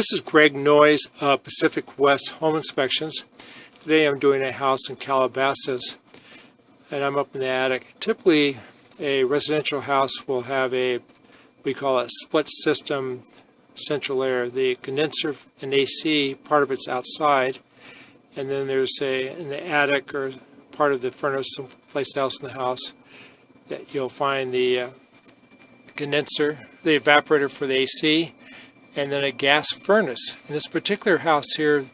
This is Greg Noyes, Pacific West Home Inspections. Today I'm doing a house in Calabasas, and I'm up in the attic. Typically, a residential house will have we call it split system central air. The condenser and AC, part of it's outside, and then there's in the attic or part of the furnace someplace else in the house that you'll find the condenser, the evaporator for the AC, and then a gas furnace. In this particular house here,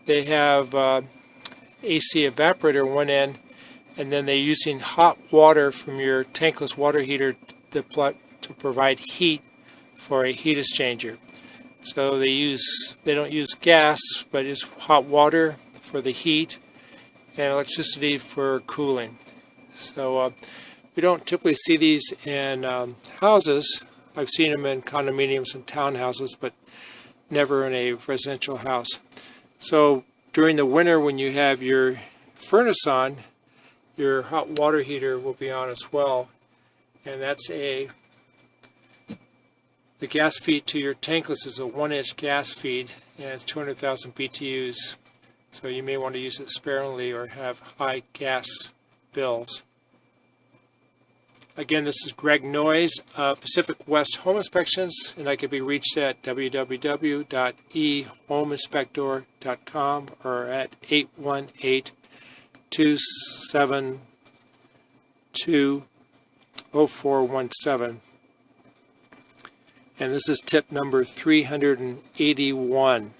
they have AC evaporator on one end, and then they're using hot water from your tankless water heater to provide heat for a heat exchanger. So they don't use gas, but it's hot water for the heat and electricity for cooling. So we don't typically see these in houses. I've seen them in condominiums and townhouses, but never in a residential house. So during the winter, when you have your furnace on, your hot water heater will be on as well. And that's the gas feed to your tankless is a 1-inch gas feed, and it's 200,000 BTUs. So you may want to use it sparingly or have high gas bills. Again, this is Greg Noyes, Pacific West Home Inspections, and I can be reached at www.ehomeinspector.com or at 818-272-0417. And this is tip number 381.